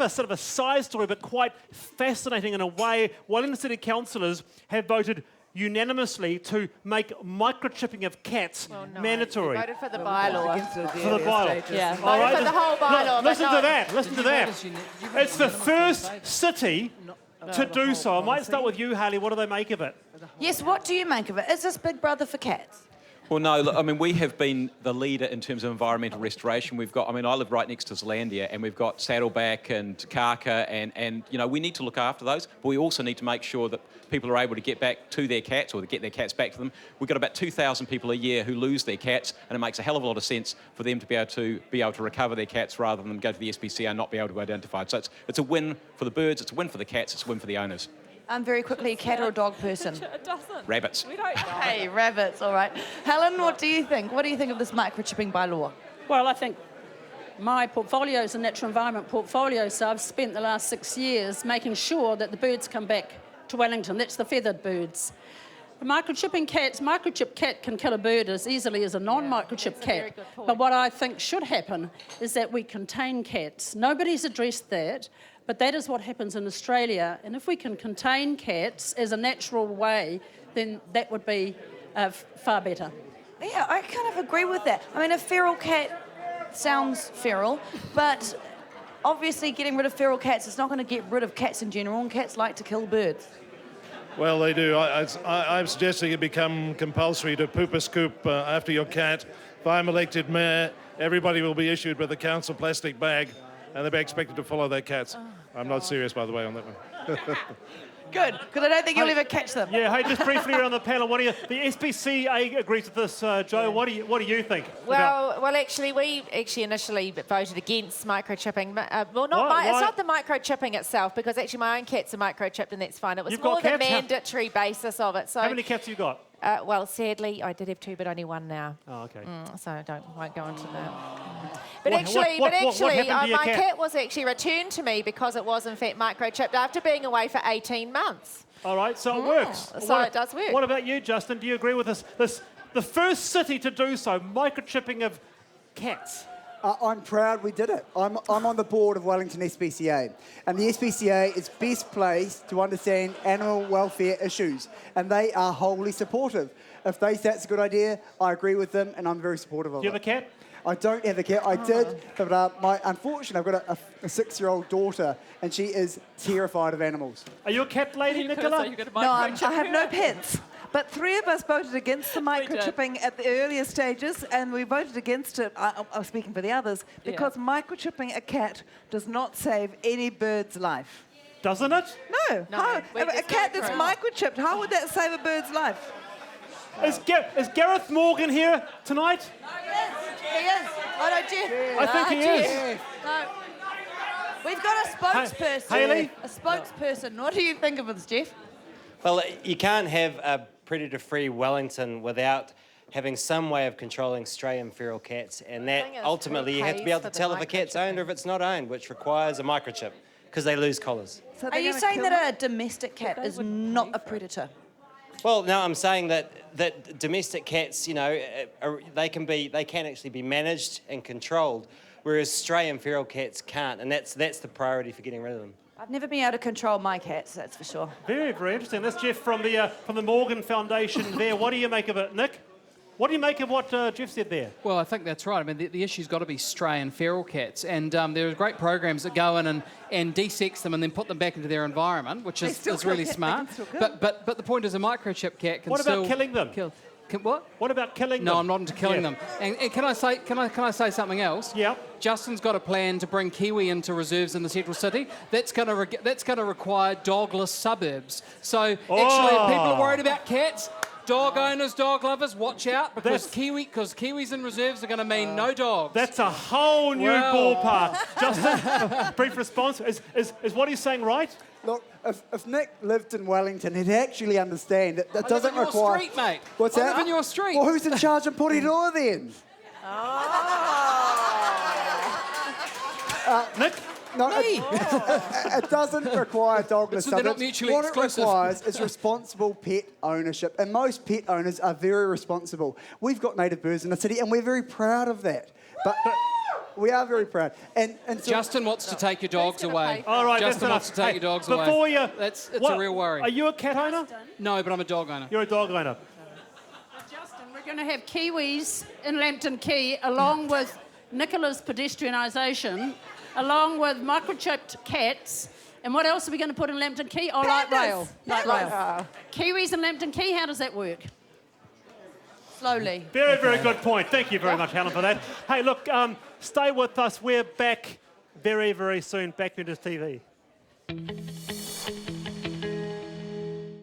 a sort of a side story, but quite fascinating in a way. Wellington City councillors have voted unanimously to make microchipping of cats mandatory. Voted for the bylaw. For the bylaw. Yeah. All Voted for the whole bylaw. Listen to that. Listen to that. It's the first city to do so. I might start with you, Hayley. What do they make of it? Yes, what do you make of it? Is this Big Brother for cats? Well, no, look, I mean, we have been the leader in terms of environmental restoration. We've got, I mean, I live right next to Zealandia, and we've got Saddleback and Kaka, and you know, we need to look after those, but we also need to make sure that people are able to get back to their cats or to get their cats back to them. We've got about 2,000 people a year who lose their cats, and it makes a hell of a lot of sense for them to be able to recover their cats rather than go to the SPCA and not be able to identify it. So it's a win for the birds, it's a win for the cats, it's a win for the owners. Very quickly, cat or a dog person? It doesn't. Rabbits. We don't know. Hey, rabbits, all right. Helen, what do you think? What do you think of this microchipping bylaw? Well, I think my portfolio is a natural environment portfolio, so I've spent the last 6 years making sure that the birds come back to Wellington. That's the feathered birds. The microchip cat can kill a bird as easily as a non-microchip cat. But what I think should happen is that we contain cats. Nobody's addressed that, but that is what happens in Australia. And if we can contain cats as a natural way, then that would be far better. Yeah, I kind of agree with that. I mean, a feral cat sounds feral, but obviously getting rid of feral cats is not going to get rid of cats in general, and cats like to kill birds. Well, they do. I'm suggesting it become compulsory to poop a scoop after your cat. If I'm elected mayor, everybody will be issued with a council plastic bag, and they'll be expected to follow their cats. I'm not serious, by the way, on that one. Good, because I don't think you'll ever catch them. Yeah, hey, just briefly around the panel, what do you... The SPCA agrees with this, Joe. What do you think? Well, actually, we initially voted against microchipping. It's not the microchipping itself, because actually my own cats are microchipped, and that's fine. It was You've more got the cats? mandatory basis of it. So, How many cats have you got? well, sadly, I did have 2, but only 1 now. Oh, okay. So I won't go into that. But What happened to your my cat? cat was actually returned to me because it was in fact microchipped after being away for 18 months. All right, so it works. So it does work. What about you, Justin? Do you agree with this? The first city to do so, microchipping of cats. I'm proud we did it. I'm on the board of Wellington SPCA, and the SPCA is best placed to understand animal welfare issues, and they are wholly supportive. If they say it's a good idea, I agree with them, and I'm very supportive of it. Do you have a cat? I don't have a cat. I did, but unfortunately, I've got a 6-year-old daughter, and she is terrified of animals. Are you a cat lady, Nicola? No, I have no pets. But 3 of us voted against the microchipping at the earlier stages, and we voted against it, I'm speaking for the others, because microchipping a cat does not save any bird's life. Doesn't it? No. How, a cat that's microchipped, how would that save a bird's life? Is Gareth Morgan here tonight? He is. Oh, no, Jeff. I think he is. No. We've got a spokesperson. Hayley? A spokesperson. What do you think of this, Jeff? Well, you can't have a predator-free Wellington without having some way of controlling stray and feral cats, and that ultimately you have to be able to tell if a cat's owned or if it's not owned, which requires a microchip, because they lose collars. So Are you saying that a domestic cat is not a predator? Well, no, I'm saying that domestic cats, you know, they can actually be managed and controlled, whereas stray and feral cats can't, and that's the priority for getting rid of them. I've never been able to control my cats, that's for sure. Very, very interesting. That's Jeff from the Morgan Foundation there. What do you make of it, Nick? What do you make of what Jeff said there? Well, I think that's right. I mean, the issue's got to be stray and feral cats, and there are great programs that go in and de-sex them and then put them back into their environment, which is really smart. But the point is, a microchip cat can still... What about killing them? What? What about killing them? No, I'm not into killing them. And can I say something else? Yeah. Justin's got a plan to bring kiwi into reserves in the central city. That's going to require dogless suburbs. So actually, if people are worried about cats, dog owners, dog lovers, watch out, because kiwis in reserves are going to mean no dogs. That's a whole new ballpark. Justin, brief response. Is what he's saying right? Look, if Nick lived in Wellington, he'd actually understand that it doesn't require... I live in your street, mate. What's that? I live in your street. Well, who's in charge of Porirua then? Nick? No, it doesn't require dogless So they're not suburbs. mutually What exclusive. it requires is responsible pet ownership, and most pet owners are very responsible. We've got native birds in the city, and we're very proud of that. But We are very proud. And so Justin wants to take your dogs away. All right, that's Justin wants to enough. take your dogs Before away. you, It's what- a real worry. Are you a cat owner? No, but I'm a dog owner. You're a dog owner. Justin, we're going to have Kiwis in Lambton Quay, along with Nicola's pedestrianisation, along with microchipped cats. And what else are we going to put in Lambton Quay? Oh, light rail. Light rail. Kiwis in Lambton Quay, how does that work? Slowly. Very, very good point. Thank you very much, Helen, for that. Hey, look, stay with us. We're back very, very soon, back into TV.